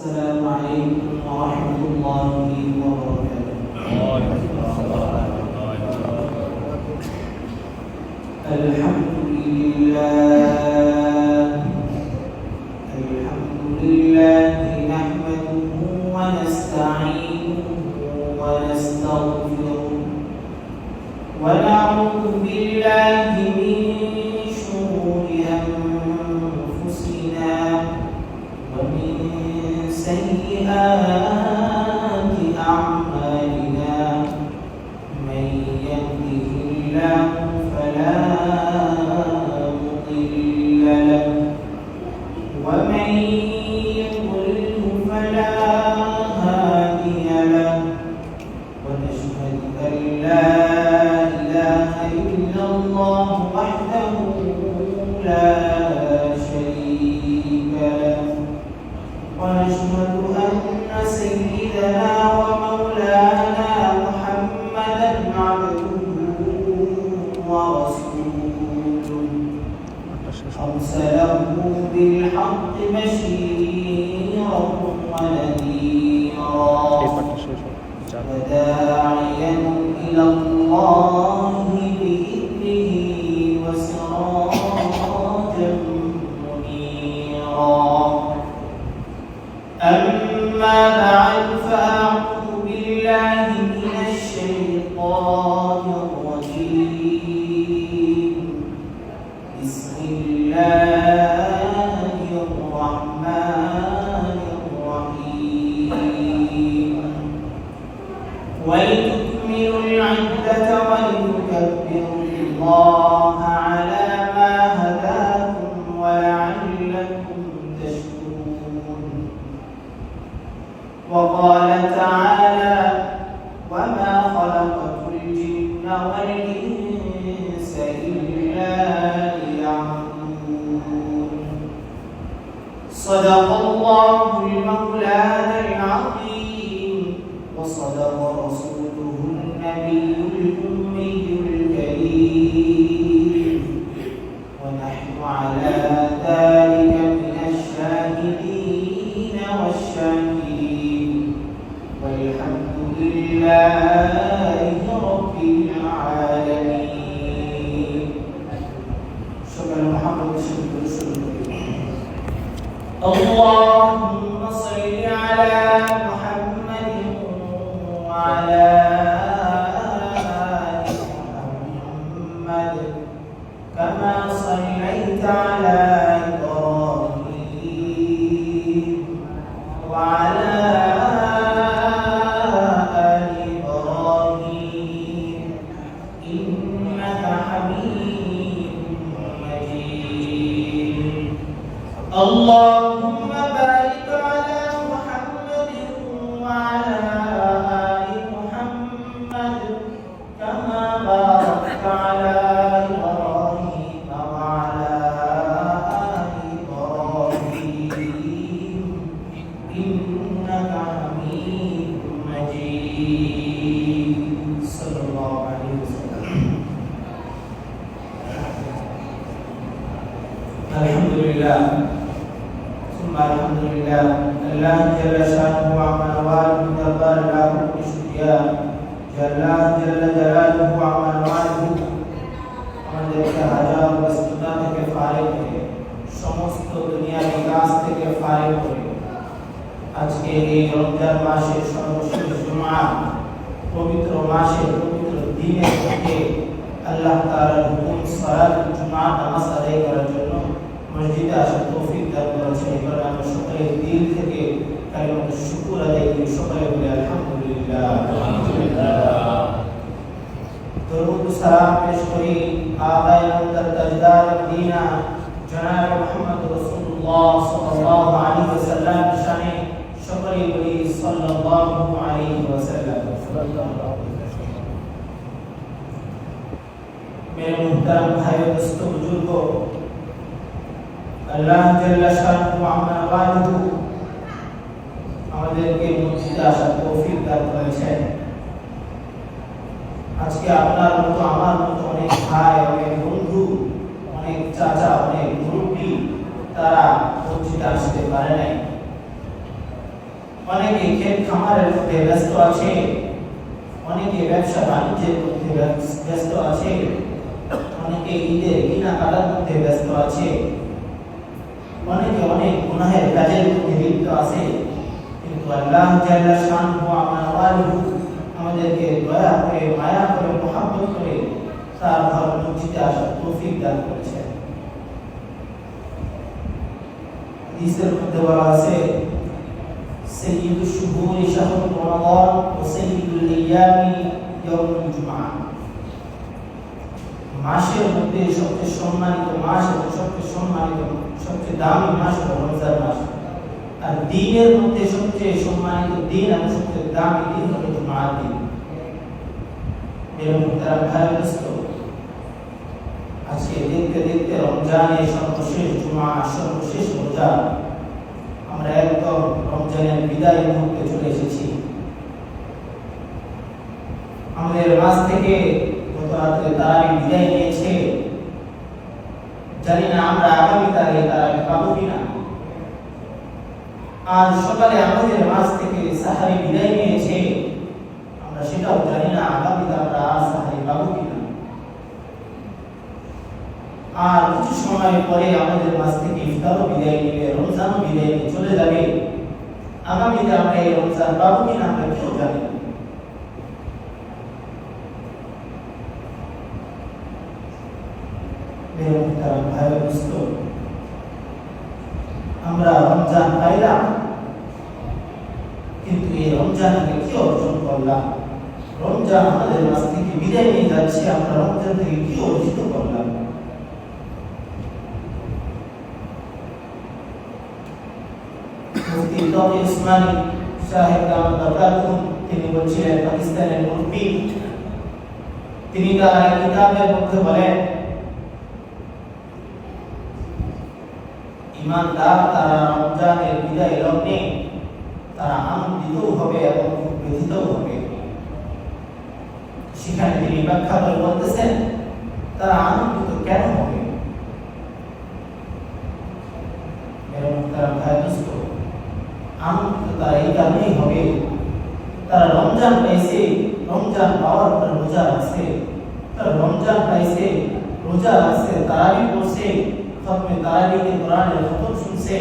السلام عليكم ورحمة الله وبركاته. الحمد لله نحمده ونستعينه ونستغفره ونعوذ بالله من شرور أنفسنا ومن سيئات أعمالنا. من يهده الله فلا مضل له ومن يضلل فلا هادي له. ونشهد أن لا إله إلا الله وحده لا شريك له. ونشهد أن سيدنا ومولانا محمدا عبده ورسوله أرسله بالحق بشيرا ونذيرا وداعيا إلى الله بإذنه وسراجا منيرا. أما بعد فأعوذ بالله من الشيطان الرجيم. بسم الله الرحمن الرحيم. ولتكملوا العدة ولتكبروا الله على ما هداكم ولعلكم تشكرون. وقال تعالى: وما خلقت الجن والإنس إلا ليعبدون. صدق الله المولانا العظيم وصدق رسوله النبي الأمي الكريم. ونحن على ذلك من الشاهدين والشاكرين والحمد لله رب العالمين. شكرا محمد شكرا اللهم صل على محمد وعلى آل محمد كما صليت على إبراهيم وعلى آل إبراهيم إنك حميد مجيد. اللهم بارك على محمد وعلى آل محمد كما باركت على إبراهيم وعلى آل إبراهيم إنك حميد مجيد. صلى الله عليه وسلم. الحمد لله ثم الحمد لله. الله جل شانه وعما نواله جبار له بالشكر. جل جلاله وعما نواله আমাদেরকে হাজার ব্যস্ততা থেকে ফারিগ করে সমস্ত দুনিয়ার কাজ থেকে ফারিগ করে আজকে এই রমজান মাসের সর্বশেষ জুমআ পবিত্র মাসের পবিত্র দিনে থেকে আল্লাহ তাআলার হুকুম সালাতুল জুমআ নামাজ আদায় করার জন্য মসজিদে আসার তৌফিক দান করেছেন। এবার আমরা সকলে দিল থেকে কালিমাতুশ শুকর আদায় করি। সকলে বলি আলহামদুলিল্লাহ। দরুদ সালাম পেশ করি আকায়ে মুহাম্মদ তাজদার মদিনা জনাব মুহাম্মদ রাসূলুল্লাহ সাল্লাল্লাহু আলাইহি ওয়াসাল্লাম শানে। সকলে বলি সাল্লাল্লাহু আলাইহি ওয়াসাল্লাম। मेरे मुहतरम भाइयों दोस्तों बुजुर्गों, আল্লাহ জাল্লা শানুহু ওয়া নওয়ালুহু আমাদেরকে মসজিদে আসার তৌফিক দান করেছেন। আজকে আপনার মতো আমার মতো অনেক ভাই, অনেক বন্ধু, অনেক চাচা, অনেক মুরব্বী তারা মসজিদে আসতে পারে নাই। অনেকে ক্ষেত খামারের মধ্যে ব্যস্ত আছে, অনেকে ব্যবসা বাণিজ্যের মধ্যে ব্যস্ত আছে, অনেকে ঈদের কেনাকাটার মধ্যে ব্যস্ত আছে, অনেকে অনেক গুনাহের কাজের মধ্যে লিপ্ত আছে। কিন্তু আল্লাহ জাল্লা শানহু ওয়া তাআলা আমাদেরকে দয়া করে, মায়া করে, মহব্বত করে তার ঘর মসজিদে আসার তৌফিক দান করেছেন। হাদিসের মধ্যে বলা আছে, সাইয়্যিদুশ শুহুরি শাহরুর রমাদান ওয়া সাইয়্যিদুল আইয়ামি ইয়াউমুল জুমআহ। মাসের মধ্যে সবচেয়ে সম্মানিত মাস এবং সবচেয়ে সম্মানিত, সবচেয়ে দামি মাস হলো রমজান মাস। আর দিনের মধ্যে সবচেয়ে সম্মানিত দিন এবং সবচেয়ে দামি দিন হলো জুমার দিন। এরকম তারা ভাইরাস্ত আজকে দেখতে দেখতে রমজানের সর্বশেষ জুমা, সর্বশেষ রোজা, আমরা একদম রমজানের বিদায় মুহূর্তে চলে এসেছি। আমাদের মাস থেকে গত রাত্রে তারাবি বিদায় নিয়েছে, জানি না আমরা আগামী তারিখে তারাবি পাবো কিনা। আজ সকালে আমাদের মাস থেকে সাহারি বিদায় নিয়েছে, আমরা সেটাও জানি না আগামীতে আমরা আর সাহারি পাবো কিনা। আর কিছু সময় পরে আমাদের মাস থেকে ইফতারও বিদায় নিবে, রমজানও বিদায় নিয়ে চলে যাবে। আগামীতে আমরা এই রমজান পাবো কিনা আমরা কেউ জানি না। আমরা রমজান পাইলাম, কিন্তু এই রমজানকে কি অর্জন করলাম? রমজান আমাদের মাস থেকে বিদায় নিয়ে যাচ্ছে, আমরা রমজান থেকে কি অর্জিত করলাম? মুফতি তাকি উসমানী সাহেব দামাত বরকাতুহুম তিনি বলছিলেন, পাকিস্তানের মুফতি, তিনি তার কিতাবের মধ্যে বলেন, ইমানদার তারা রমজানের বিদায় লগ্নে তারা আনন্দিত হবে এবং ব্যথিত হবে। সেখানে তিনি ব্যাখ্যা করে বলতেছেন, তারা আনন্দিত কেন হবে? তারা ভাইদস্ত আনন্দিত তারা এই কারণেই হবে, তারা রমজান পাইছে, রমজান পাওয়ার পর রোজা রাখছে, তারা রমজান পাইছে, রোজা রাখছে, তারাবি পড়ছে, খতমে তারাবিকে কোরআনের খতম শুনছে,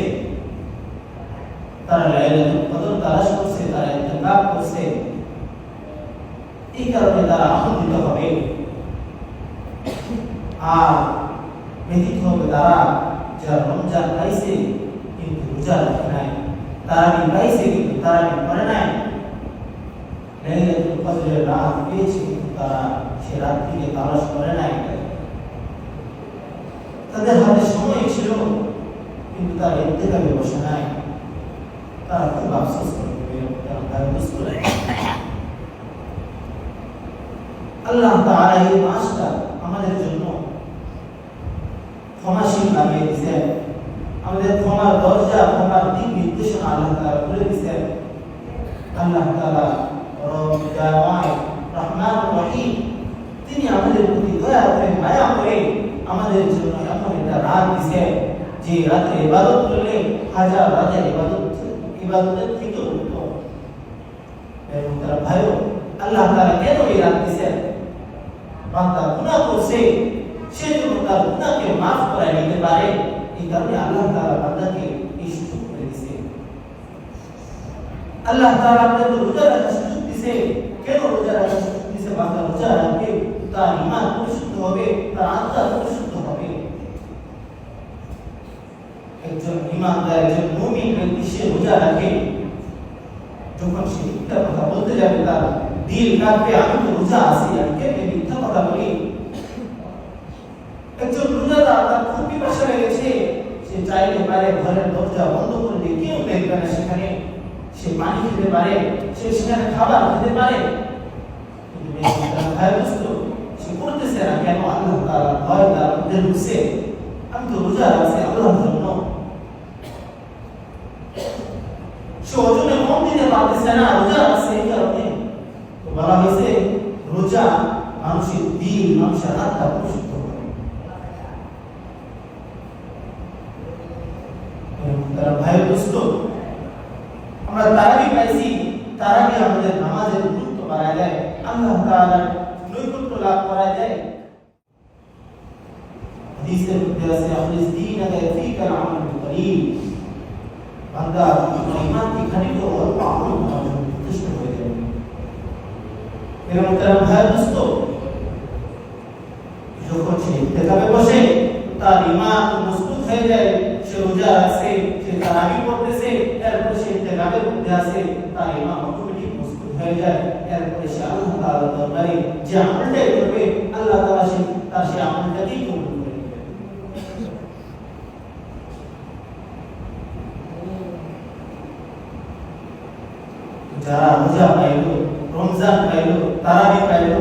তারা লাইলাতুল কদর তালাশ করছে, তারা ইতিকাফ করছে। এই কারণে তারা আনন্দিত হবে। আর ব্যতীত হবে তারা যারা রমজান পাইছে কিন্তু রোজা রাখে নাই, তারাবি পাইছে কিন্তু তারাবি করে নাই, লাইলাতুল কদরের রাত পেয়েছে কিন্তু তারা সে রাতটিকে তালাশ করে নাই। তাদের হাতে সময় ছিল কিন্তু তারা ইতিকাফে বসে নাই, তারা খুব আফসোস করবে। আল্লাহ তাআলা এই মাসটা আমাদের জন্য ক্ষমাশীল বানিয়ে দিয়েছেন, আমাদের ক্ষমার দরজা, ক্ষমার দিক নির্দেশনা আল্লাহ তাআলা খুলে দিয়েছেন। আল্লাহ তাআলা রহমান রহিম, তিনি আমাদের প্রতি দয়া করে, মায়া করে আমাদের জন্য এমন একটা রাত দিয়েছেন যে রাতে ইবাদত করলে হাজার রাতের ইবাদতের থেকে উত্তম। এবং তারা ভাইও, আল্লাহ তাআলা কেন এই রাত দিয়েছেন? বান্দা গুনাহ করছে, সেজন্য তার গুনাহকে মাফ করে নিতে পারে, এই কারণে আল্লাহ তাআলা বান্দাকে এই সুযোগ করে দিয়েছে। আল্লাহ তাআলা আপনাকে রোজা রাখার সুযোগ দিয়েছে। কেন রোজা রাখার সুযোগ দিয়েছে? বান্দা রোজা রাখবে, তার ঈমান পরিশুদ্ধ হবে, তার আত্মা পরিশুদ্ধ হবে। একজন ঈমানদার, একজন মুমিন ব্যক্তি সে রোজা রাখে, যখন সে মিথ্যা কথা বলতে যাবে তার দিল কাঁপবে, আমি তো রোজা আছি, আমি কেমনে মিথ্যা কথা বলি? একজন রোজাদার, তার খুব পিপাসা লেগেছে, সে চাইলে পারে ঘরের দরজা বন্ধ করে দিয়ে কেউ দেখবে না, সেখানে সে পানি খেতে পারে, সে সেখানে খাবার খেতে পারে, কিন্তু সে করতেছে না কেন? আল্লাহ তাআলা ভয় তার মধ্যে ঢুকছে, আমি তো রোজা রাখছি আল্লাহর জন্য। সে ওজনে কম দিতে পারতেছে না, রোজা রাখছে এই কারণে। তো বলা হয়েছে রোজা মানুষের দিল, মানুষের আত্মা পরিশুদ্ধ করে। তারা ভাই দোস্ত, আমরা তারাবি পাইছি, তারাবি আমাদের নামাজের গুরুত্ব বাড়ায় দেয়, আল্লাহ তাআলার নৈকট্য লাভ করায় দেয়। হাদিসের মধ্যে আছে আখলিস দীনাকা ইয়াফিকাল আমালুল কলিল, বান্দা ঈমান কি খানিক অল্প আমল করার জন্য যথেষ্ট হয়ে যাবে। এর মধ্যে ভাই দোস্ত, যখন সে ইতিকাফে বসে তার ঈমান মজবুত হয়ে যায়, সে রোজা রাখছে, সে তারাবি পড়তেছে, এরপরে সে ইতিকাফের মধ্যে আছে, তার ঈমান অটোমেটিক মজবুত হয়ে যায়। এরপরে সে আল্লাহ তাআলার দরবারে যে আমলটাই করবে, আল্লাহ তাআলা তার সেই আমলটাকেই কবুল করে নেবেন। যারা রোজা পাইল, রমজান পাইল, তারাবি পাইল,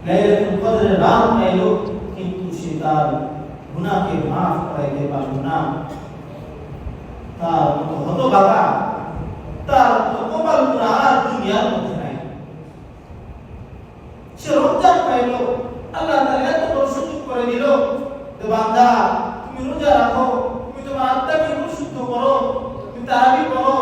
লাইলাতুল কদরের রাত পাইল, কিন্তু সে তার গুনাহকে মাফ করাইতে পারল না, তার মতো হতভাগা, তার মতো কপাল পোড়া আর দুনিয়ার মধ্যে নাই। সে রমজান পাইল, আল্লাহ তাআলা এত বড় সুযোগ করে দিল যে বান্দা তুমি রোজা রাখো, তুমি তোমার আত্মাকে পরিশুদ্ধ করো, তুমি তারাবি করো,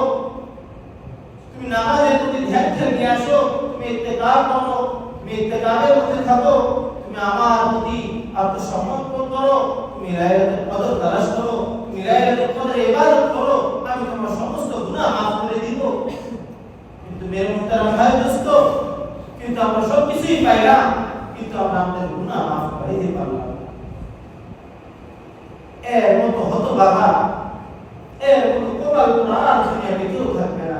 তুমি নামাজের প্রতি ধ্যান নিয়ে আসো, তুমি ইতিকাফ করো, তুমি ইতিকাফের মধ্যে থাকো, তুমি আমার প্রতি আত্মসমর্পণ করো, তুমি লাইলাতুল কদর তালাশ করো, তুমি লাইলাতুল কদরে ইবাদত করো, আমি তোমার সমস্ত গুনাহ মাফ করে দিব। কিন্তু মেরে মুহতারাম ভাই দোস্ত, কিন্তু আমরা সব কিছুই পাইলাম, কিন্তু আমরা আমাদের গুনাহ মাফ করে দিতে পারলাম না। এর মতো হতভাগা, এর মতো কপাল পোড়া আর দুনিয়াতে কেউ থাকবে না।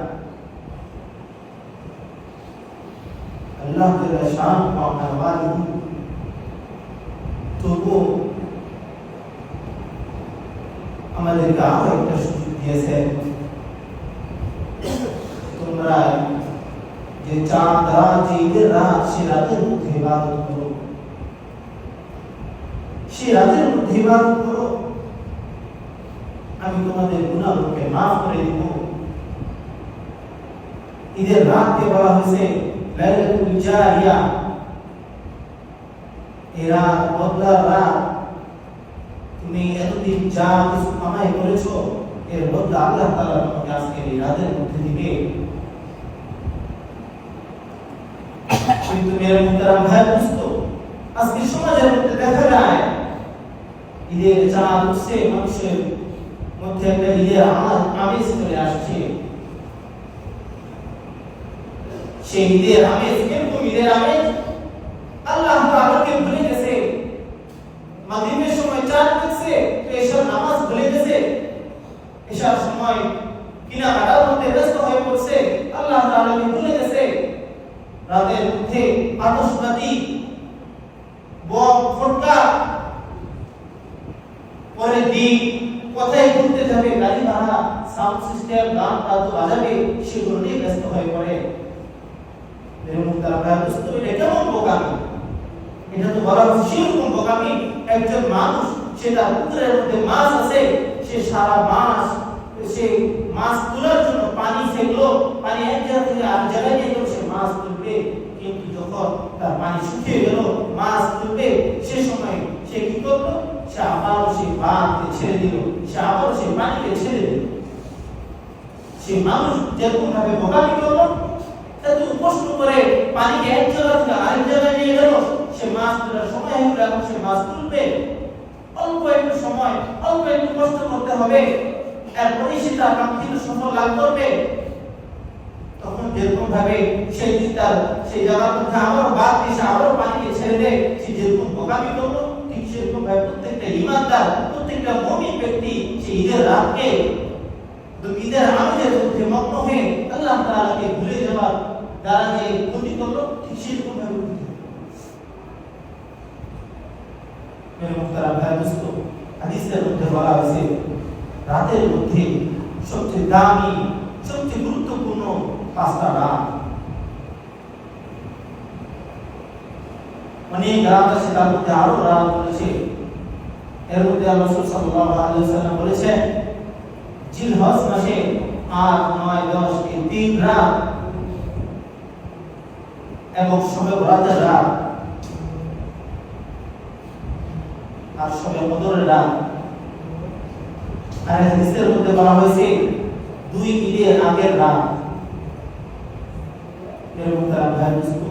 আল্লাহ তাআলা শান পাওয়ার তবু আমাদেরকে আরো একটা সুযোগ দিয়েছে, তোমরা যে চাঁদ রাত, যে ঈদের রাত, সে রাতের মধ্যে ইবাদত করো, সে রাতের মধ্যে ইবাদত করো, আমি তোমাদের গুনাহকে মাফ করে দিব। ঈদের রাতকে বলা হয়েছে লাইলাতুল জারিয়া, এই রাত বদলার রাত। তুমি এতদিন যা কিছু কামাই করেছো, এর বদলা আল্লাহ তাআলা তোমাকে আজকে এই রাতের মধ্যে দিবে। কিন্তু মেরে মুহতারাম ভাই দোস্ত, আজকে সমাজের মধ্যে দেখা যায় ঈদের চাঁদ উঠছে, মানুষের মধ্যে একটা ঈদের আমেজ চলে আসছে। সেই ঈদের আমেজ কিরকম ঈদের আমেজ? আল্লাহ তাআলাকে ভুলে গেছে, মাগরিবের সময় চাঁদ দেখছে তো এশার নামাজ ভুলে গেছে, এশার সময় কেনাকাটার মধ্যে ব্যস্ত হয়ে পড়ছে, আল্লাহ তাআলাকে ভুলে গেছে। রাতের মধ্যে আতশবাজি, বম, ফটকা, পরে দিন কোথায় ঘুরতে যাবে, গাড়ি ভাড়া, সাউন্ড সিস্টেম, গান বাদ্য বাজাবে, সেগুলো নিয়ে ব্যস্ত হয়ে পড়ে। এটা কেমন বোকামি? এটা তো বলা হচ্ছে সেরকম বোকামি। একজন মানুষ, সে তার পুকুরের মধ্যে মাছ আছে, সে সারা মাস সে মাছ তোলার জন্য পানি ছেড়লো, পানি এক জায়গা থেকে আরেক জায়গায় নিয়ে গেল, সে মাছ তুলবে। কিন্তু যখন তার পানি শুকিয়ে গেল, মাছ তুলবে, সে সময় সে কি করলো? সে আবারও সেই বাঁধকে ছেড়ে দিল, সে আবারও সেই পানিকে ছেড়ে দিল। সে মানুষ যেরকম ভাবে বোকামি করলো, এত কষ্ট করে পানিকে এক জায়গা থেকে আরেক জায়গায় নিয়ে গেল, সে মাছ তোলার সময় হয়ে গেল, এখন সে মাছ তুলবে। অল্প একটু সময়, অল্প একটু কষ্ট করতে হবে, এরপরে সে তার কাঙ্ক্ষিত সফল লাভ করবে। তখন যেরকম ভাবে সেই তার সেই জায়গার মধ্যে আবারও বাদ দিয়ে সে আবারও পানিকে ছেড়ে দেয়, সে যেরকম বোকামি করলো, ঠিক সেরকম ভাবে প্রত্যেকটা ঈমানদার, প্রত্যেকটা মুমিন ব্যক্তি সেই ঈদের রাতকে, ঈদের আমেজের মধ্যে মগ্ন হয়ে আল্লাহ তাআলাকে ভুলে যাওয়ার দ্বারা যে ক্ষতি করলো, ঠিক সেরকম ভাবে মেরে মুহতারাম ভাই দোস্ত, হাদিসের মধ্যে বলা হয়েছে রাতের মধ্যে সবচেয়ে দামি, সবচেয়ে গুরুত্বপূর্ণ 5টা রাত। অনেক রাত আছে, তার মধ্যে আরো রাত রয়েছে। এর মধ্যে আল্লাহ রাসূল সাল্লাল্লাহু আলাইহি ওয়াসাল্লাম বলেছেন জিলহজ মাসে 8, 9, 10 এই 3 রাত এবং শবে বরাতের রাত আর শবে কদরের রাত। আর হাদিসের মধ্যে বলা হয়েছে 2 আগের রাত, এরকম তারা ভাই বুঝতো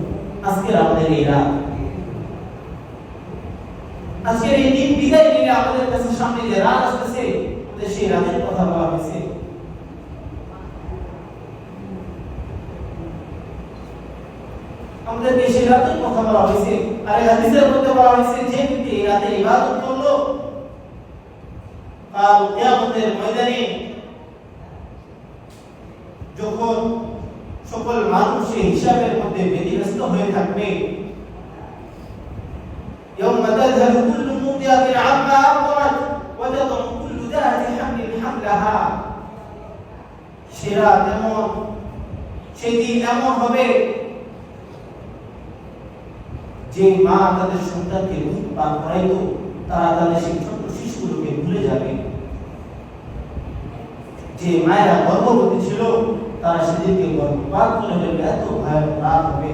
আজকের আমাদের এই রাত, আজকের এই দিন বিদায় নিয়ে আমাদের কাছে সামনে যে রাত আসতেছে সেই রাতের কথা বলা হয়েছে। আমাদেরকে সেই রাতের কথা বলা হয়েছে। আর এই হাদিসের মধ্যে বলা হয়েছে যে ব্যক্তি এই রাতে ইবাদত করলো কাল কিয়ামতের ময়দানে যখন সকল মানুষ এই হিসাবের মধ্যে ব্যতিব্যস্ত হয়ে থাকবে, يوم تذهل كل مرضعة عما أرضعت وتضع كل ذات حمل حملها, সেরা তেমন সেদিন এমন হবে যে মা তাদের সন্তানকে দুধ পান করাইতো তারা তাদের সেই ছোট শিশুগুলোকে ভুলে যাবে। যে মায়েরা গর্ভবতী ছিল তারা সেদিনকে গর্ভপাত করে ফেলবে, এত ভয়ানক রাত হবে।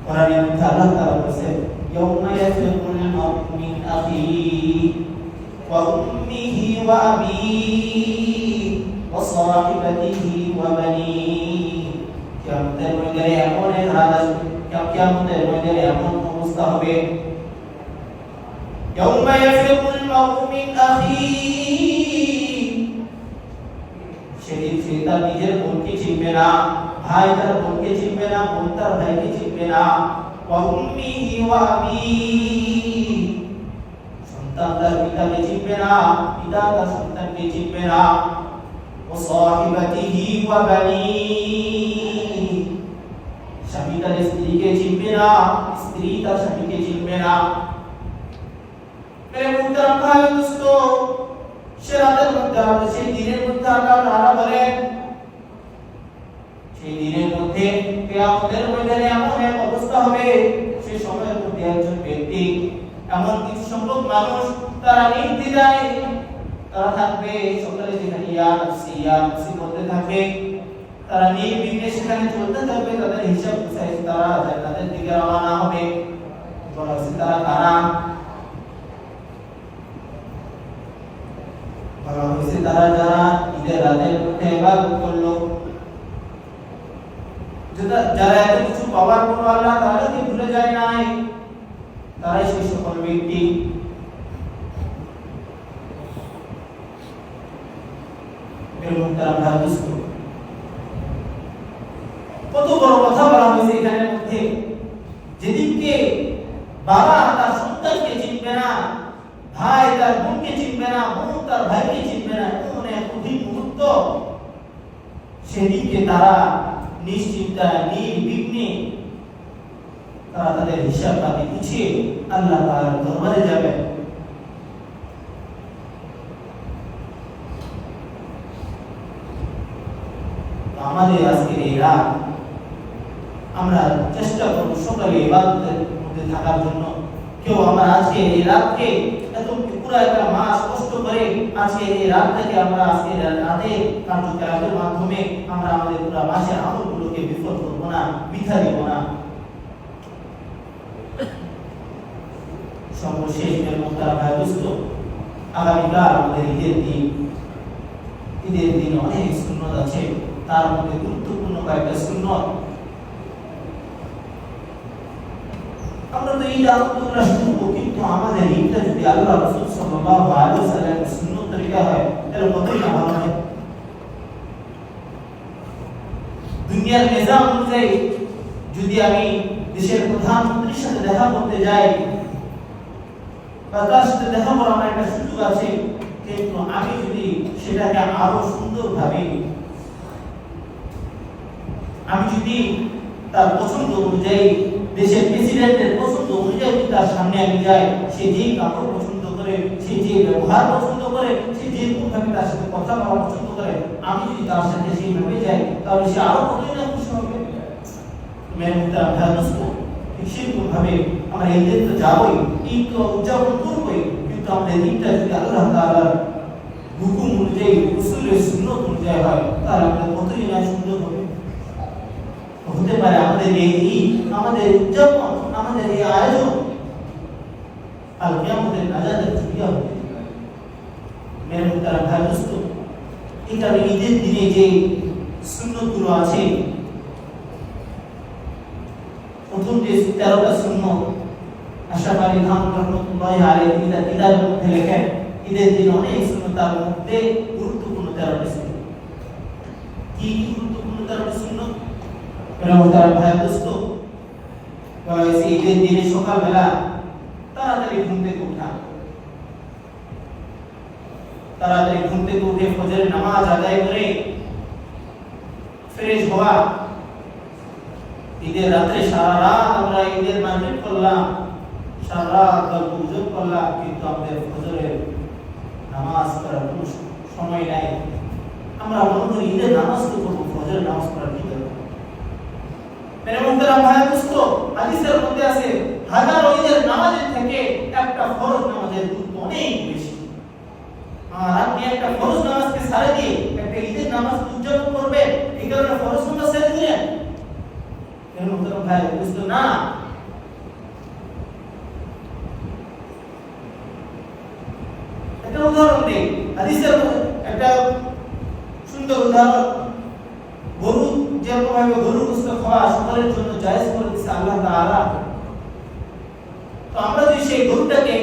কোরআনের মধ্যে আল্লাহ তাআলা বলেছেন ইয়াউমা ইয়াফিরুল মার'উ মিন আখিহি ওয়া উম্মিহি ওয়া আবিহি ওয়া সাহিবাতিহি ওয়া বানিহি। কিয়ামতের ময়দানে এমন এক রাত আসবে, কিয়ামতের ময়দানে এমন অবস্থা হবে ইয়াউমা ইয়াফিরুল মার'উ মিন আখিহি, সেদিন সে তার নিজের বোনকে চিনবে না, ভাই তার বোনকে চিনবে না, বোন তার ভাইকে চিনবে না। ওয়া উম্মিহি ওয়া আবিহি, সন্তান তার পিতাকে চিনবে না, পিতা তার সন্তানকে চিনবে না। ওয়া সাহিবাতিহি ওয়া বানিহি, স্বামী তার স্ত্রীকে চিনবে না, স্ত্রী তার স্বামীকে চিনবে না। মেরে মুহতারাম ভাই দোস্ত, সে রাতের মধ্যে সেই দিনের মধ্যে আল্লাহ তাআলা বলেন সেই দিনের মধ্যে কিয়ামতের ময়দানে এমন এক অবস্থা হবে, সেই সময়ের মধ্যে একজন ব্যক্তি এমন কিছু সংখ্যক মানুষ তারা নির্দ্বিধায় তারা থাকবে, সকালে যেখানে ইয়া নাফসি বলতে থাকবে, তারা নির্বিঘ্নে সেখানে চলতে থাকবে, তাদের হিসাব গুছাই তারা জান্নাতের দিকে রওনা হবে। বলা হচ্ছে তারা কারা? বলা হয়েছে তারা যারা ঈদের রাতের মধ্যে ইবাদত করলো, যারা এত কিছু পাওয়ার পর আল্লাহ তাআলাকে ভুলে যায় নাই, তারাই সেই সকল ব্যক্তি। এরকম তারা ভাবিস কত বড় কথা বলা হয়েছে এখানের মধ্যে। যেদিনকে বাবা তার সন্তানকে চিনবে না, ভাই তার বোনকে চিনবে না, বোন তার ভাইকে চিনবে না, এমন এক কঠিন মুহূর্ত, সেদিনকে তারা নিশ্চিন্তা নির্বিঘ্নে তারা তাদের হিসাব পাতি গুছিয়ে আল্লাহ তাআলার দরবারে যাবে। আমাদের আজকের এই রাত আমরা চেষ্টা করব সকালে ইবাদতের মধ্যে থাকার জন্য। কেউ আমরা আজকে এই রাতকে এত পুরো একটা মাস কষ্ট করে আজকে এই রাত থেকে আমরা আজকে রাতে কার্যকলাপের মাধ্যমে আমরা আমাদের পুরো মাসের আমলগুলোকে বিফল করব না, বৃথা দেব না। সর্বশেষ এর মুক্তার ভাই দোস্ত, আগামীকাল আমাদের ঈদের দিন। ঈদের দিন অনেক সুন্নত আছে, তার মধ্যে গুরুত্বপূর্ণ কয়েকটা সুন্নত। আমরা তো ঈদ আলহামদুলিল্লাহ শুনবো, কিন্তু আমাদের ঈদটা যদি আল্লাহ রাসূল সাল্লাল্লাহু আলাইহি ওয়াসাল্লামের সুন্নত তরিকা হয় তাহলে কতই না ভালো হয়। দুনিয়ার নিজাম অনুযায়ী যদি আমি দেশের প্রধানমন্ত্রীর সাথে দেখা করতে যাই বা তার সাথে দেখা করার আমার একটা সুযোগ আছে, কিন্তু আমি যদি সেটাকে আরো সুন্দরভাবে আমি যদি তার পছন্দ অনুযায়ী দেশের প্রেসিডেন্টের পছন্দ অনুযায়ী তার সামনে আমি যাই, সে যে কাপড় পছন্দ করে, সে যে ব্যবহার পছন্দ করে, সে যে ভাবে তার সাথে কথা বলা পছন্দ করে, আমি যদি তার সাথে সেইভাবে যাই তাহলে সে আরো কতই না খুশি হবে। মেরে মুহতারাম ভাই দোস্ত, ঠিক সেরকম ভাবে আমরা ঈদের তো যাবই, ঈদ তো উদযাপন করবই, কিন্তু আমাদের ঈদটা যদি আল্লাহ তাআলার হুকুম অনুযায়ী, রাসূলের সুন্নাত অনুযায়ী হয় তাহলে আমাদের কতই না সুন্দর হবে। হতে পারে আমাদের এই ঈদ, আমাদের উদযাপন, আমাদের এই আয়োজন কাল কিয়ামতের নাজাতের জরিয়া হবে। মেরে মুহতারাম ভাই দোস্ত, এই কারণে ঈদের দিনে যে সুন্নতগুলো আছে, প্রথম যে 13টা সুন্নত আশরাফ আলী খান রহমতুল্লাহি আলাইহি তার কিতাবের মধ্যে লেখেন, ঈদের দিনে অনেক সুন্নত, তার মধ্যে গুরুত্বপূর্ণ 13টি সুন্নত। কি গুরুত্বপূর্ণ 13টি সুন্নত? তার ভাই দোস্ত, বলা হয়েছে ঈদের দিনে সকালবেলা তাড়াতাড়ি ঘুম থেকে ওঠা, তাড়াতাড়ি ঘুম থেকে উঠে ফজরের নামাজ আদায় করে ফ্রেশ হওয়া। ঈদের রাতে সারা রাত আমরা ঈদের মার্কেট করলাম, সারা রাত গল্প গুজব করলাম, কিন্তু আমাদের ফজরের নামাজ পড়ার কোনো সময় নাই। আমরা মনে করি ঈদের নামাজ তো করবো, ফজরের নামাজ পড়ার কি দরকার? মেরে মুহতারাম ভাই দোস্ত, হাদিসের মধ্যে আছে হাজারো ঈদের নামাজের থেকে একটা ফরজ নামাজের গুরুত্ব অনেক বেশি। আর আপনি একটা ফরজ নামাজকে ছেড়ে দিয়ে একটা ঈদের নামাজ উদযাপন করবেন, এই কারণে ফরজ নামাজ ছেড়ে দিলেন? মেরে মুহতারাম ভাই দোস্ত, না। একটা উদাহরণ দেই, হাদিসের একটা সুন্দর উদাহরণ। গরু যেরকম ভাবে গরুর গোশত খাওয়া সকলের জন্য জায়েজ করে দিয়েছে আল্লাহ তাআলা, তো আমরা যদি সেই গরুটাকে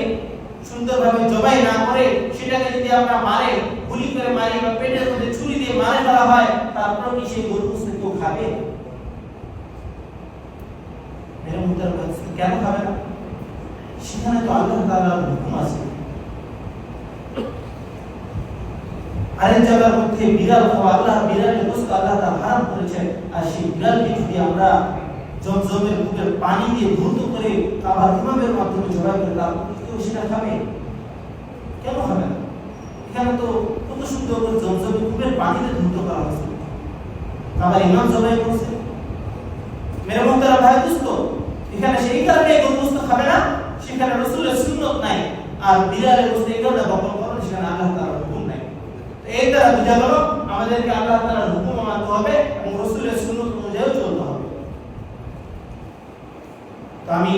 সুন্দরভাবে জবাই না করে সেটাকে যদি আমরা মারে, গুলি করে মারি বা পেটের মধ্যে ছুরি দিয়ে মারে ফেলা হয়, তারপর কি সেই গরুর গোশত কেউ খাবে? মেরে মুহতারাম কেন খাবে না? সেখানে তো আল্লাহ তাআলার হুকুম আছে। আরেক জায়গার মধ্যে বিড়াল খাওয়া, আল্লাহ বিড়ালের গোশত আল্লাহ তাআলা হারাম করেছেন, আর সেই বিড়ালকে যদি আমরা জমজমের কূপের পানি দিয়ে ধৌত করে আবার ইমামের মাধ্যমে জবাই করে, তারপর কেউ সেটা খাবে? কেন খাবে না? এখানে তো কত সুন্দর করে জমজমের কূপের পানিতে ধৌত করা হয়েছে, আবার ইমাম জবাই করছে। মেরে মুহতারাম ভাই দোস্ত, এখানে সেই কারণে গরুর গোশত খাবে না, সেখানে রাসূলের সুন্নাত নাই। আর বিড়ালের গোশত এই কারণে বকল করেন, সেখানে আল্লাহ তাআলার হুকুম নাই। তো এই দ্বারা বুঝা গেল আমাদেরকে আল্লাহ তাআলার হুকুম মানতে হবে এবং রাসূলের সুন্নাত অনুযায়ী চলতে হবে। তো আমি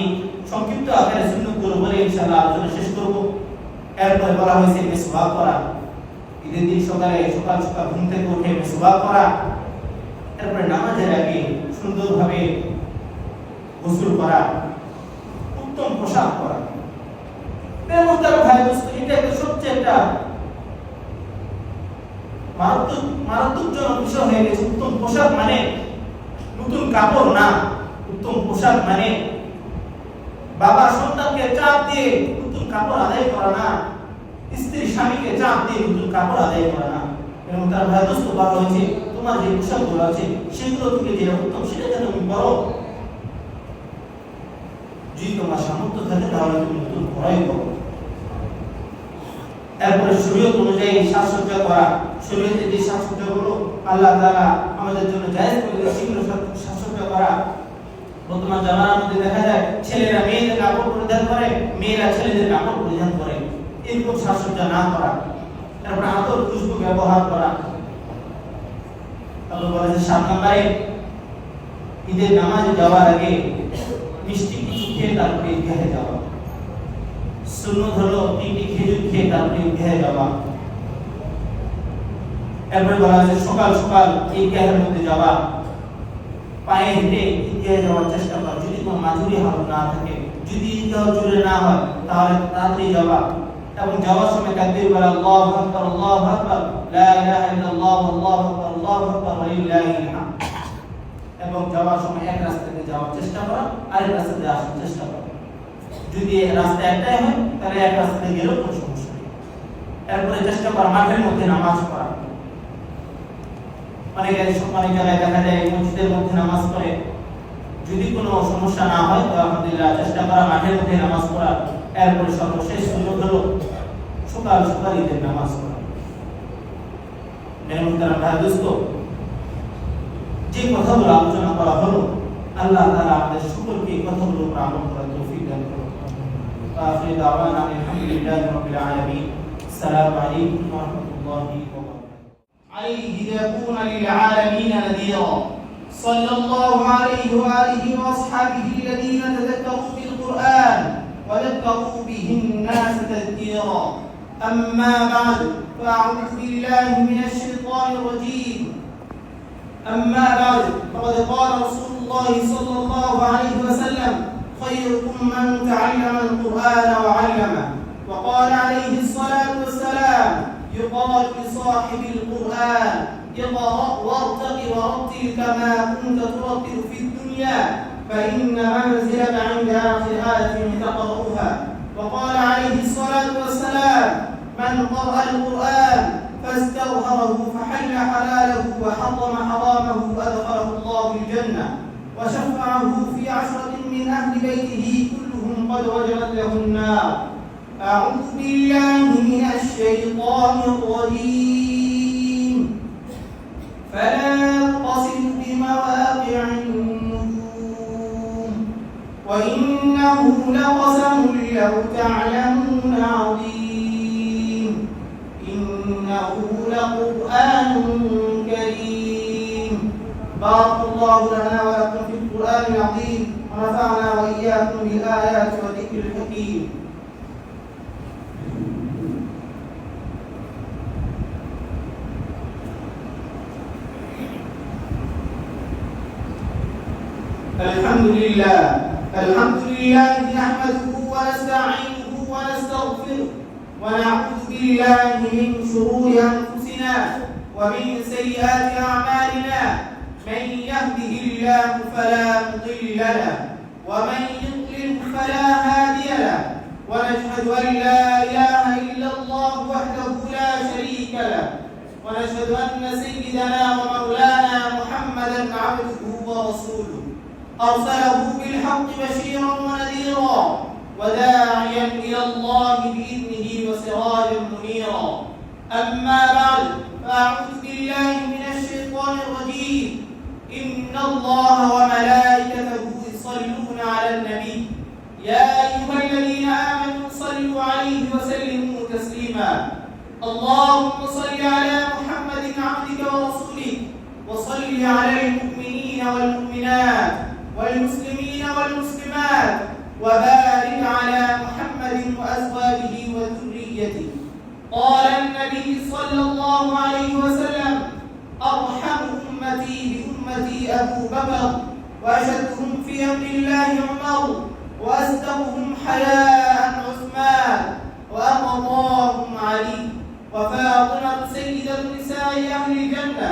সংক্ষিপ্ত আকারে সুন্নাতগুলো বলে ইনশাআল্লাহ আলোচনা শেষ করব। এরপরে বলা হয়েছে মিসওয়াক করা, ঈদের দিন সকাল সকাল ঘুম থেকে উঠে মিসওয়াক করা, এরপরে নামাজের আগে সুন্দরভাবে গোসল করা, উত্তম পোশাক পরা। মুহতারাম ভাই দোস্ত, এটা একটা সবচেয়ে একটা মারাত্মকজনক বিষয় হয়ে গেছে। উত্তম পোশাক মানে নতুন কাপড় না, উত্তম পোশাক মানে বাবা সন্তানকে চাপ দিয়ে নতুন কাপড় আদায় করা না, স্ত্রী স্বামীকে চাপ দিয়ে নতুন কাপড় আদায় করা না। এবং তার ভাই দোস্ত বলা হয়েছে তোমার যে পোশাকগুলো আছে সেগুলো থেকে যেটা উত্তম সেটা যেন তুমি করো। যদি তোমার সামর্থ্য থাকে তাহলে তুমি নতুন ক্রয় করো। এরপরে শরীয়ত অনুযায়ী সাজসজ্জা করা, শরীয়তে যে সাজসজ্জাগুলো আল্লাহ তাআলা আমাদের জন্য জায়েজ করে দিয়েছেন সেগুলো সাজসজ্জা করা। বর্তমান জামানার মধ্যে দেখা যায় ছেলেরা মেয়েদের কাপড় পরিধান করে, মেয়েরা ছেলেদের কাপড় পরিধান করে, এরকম সাজসজ্জা না করা। তারপরে আতর খুশবু ব্যবহার করা। তারপর বলা যায় 7 নম্বরে ঈদের নামাজে যাওয়ার আগে মিষ্টি কিছু খেয়ে তারপরে ঈদগাহে যাওয়া। সুন্নাত হলো 3টি খেজুর খেয়ে তারপরে ঈদগাহে যাওয়া। এরপরে বলা হয়েছে সকাল সকাল ঈদগাহের মধ্যে যাওয়া, পায়ে হেঁটে ঈদগাহে যাওয়ার চেষ্টা করা। যদি কোনো মাঝুরি হালত না থাকে, যদি ঈদগাহ জুড়ে না হয়, তাহলে তাড়াতাড়ি যাওয়া এবং যাওয়ার সময় তাকবীর বলা, আল্লাহু আকবার আল্লাহু আকবার, লা ইলাহা ইল্লাল্লাহ আল্লাহু আকবার আল্লাহু আকবার ওয়া লিল্লাহিল হামদ। এবং যাওয়ার সময় এক রাস্তা দিয়ে যাওয়ার চেষ্টা করা, আরেক রাস্তা দিয়ে আসার চেষ্টা করা। যদি রাস্তা একটাই হয় তাহলে এক রাস্তা দিয়ে গেলেও কোনো সমস্যা নেই। এরপরে চেষ্টা করা মাঠের মধ্যে নামাজ পড়া। অনেক জায়গায় দেখা যায় মসজিদের মধ্যে নামাজ পড়ে, যদি কোনো সমস্যা না হয় তো আলহামদুলিল্লাহ চেষ্টা করা মাঠের মধ্যে নামাজ পড়া। এরপরে সর্বশেষ সুন্নাত হলো সকাল সকাল ঈদের নামাজ পড়া। মেরে মুহতারাম ভাই দোস্ত, যে কথাগুলো আলোচনা করা হলো আল্লাহ তাআলা আমাদের সকলকে এই কথাগুলোর উপর আমল করার তৌফিক দান করুন। আখির দাওয়ানা আলহামদুলিল্লাহি রাব্বিল আলামিন। আসসালামু আলাইকুম ওয়া রাহমাতুল্লাহি ওয়া বারাকাতুহু। আলাইহি ইয়াকুনা লিল আলামিন নাযীরা সাল্লাল্লাহু আলাইহি ওয়া আলিহি ওয়া আসহাবিহি আল্লাযীনা তাযাক্কারু বিল কুরআন ওয়া যাক্কারু বিহিন নাস তাযকীরা। أما بعد فأعوذ بالله من الشيطان الشيطان الرجيم. أما بعد، فقد قال رسول الله صلى الله عليه وسلم: خيركم من تعلم القرآن وعلمه. وقال عليه الصلاة والسلام: يقال لصاحب القرآن: اقرأ وارتق ورتل كما كنت ترتل في الدنيا، فإن منزلك عند آخر آية تقرأها. وقال عليه الصلاة والسلام: من قرأ القرآن فاستظهره فحل حلاله وحرم حرامه أدخله الله الجنة، وشفعه في 10 من أهل بيته كلهم قد وجبت له النار. أعوذ بالله من الشيطان الرجيم. فلا أقسم بمواقع النجوم وإنه لقسم لو تعلمون عظيم. إنه لقرآن كريم. بارك الله لنا ولكم في القرآن العظيم، ونفعنا وإياكم بالآيات والذكر الحكيم. الحمد لله نحمده ونستعينه ونستغفره، ونعوذ بالله من شرور أنفسنا ومن سيئات أعمالنا. من يهده الله فلا مضل له، ومن يضلل فلا هادي له. ونشهد أن لا إله إلا الله وحده لا شريك له، ونشهد أن سيدنا ومولانا محمدا عبده ورسوله، أرسله بالحق بشيرا ونذيرا وداعيا إلى الله بإذنه وسراجا منيرا. أما بعد، فأعوذ بالله من الشيطان الرجيم. إن الله وملائكته يصلون على النبي، يا أيها الذين آمنوا صلوا عليه وسلموا تسليما. اللهم صل على محمد عبدك ورسولك، وصل على المؤمنين والمؤمنات والمسلمين والمسلمات، وبارك على محمد وأزواجه وذريته. قال النبي صلى الله عليه وسلم: أرحم أمتي بأمتي أبو بكر، وأشدهم في أمر الله عمر، وأصدقهم حياء عثمان، وأقضاهم علي، وفاطمة سيدة نساء أهل الجنة،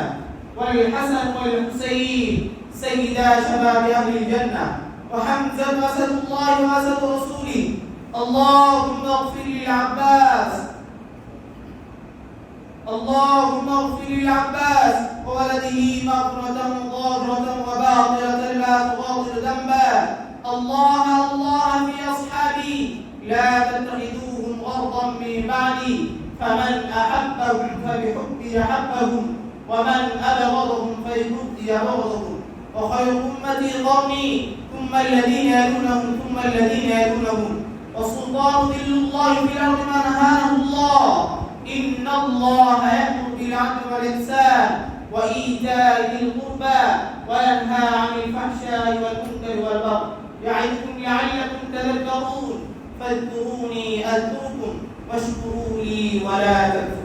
والحسن والحسين سيدا شباب أهل الجنة، وحمزة أسد الله وأسد رسوله. اللهم اغفر للعباس، اللهم اغفر للعباس وولده مغفرة ظاهرة وباطنة لا تغادر ذنبا. الله في أصحابي، لا تتخذوهم غرضا من بعدي، فمن أحبهم فبحبي أحبهم، ومن أبغضهم فببغضي أبغضهم. وخير أمتي قرني، ثم الذين يلونهم، ثم الذين يلونهم. والسلطان ذل الله في الأرض ما نهاه الله. إن الله يأمر بالعدل والإحسان وإيتاء ذي القربى، وينهى عن الفحشاء والمنكر والبغي، يعظكم لعلكم تذكرون. فاذكروني أذكركم، واشكروا لي ولا تكفرون.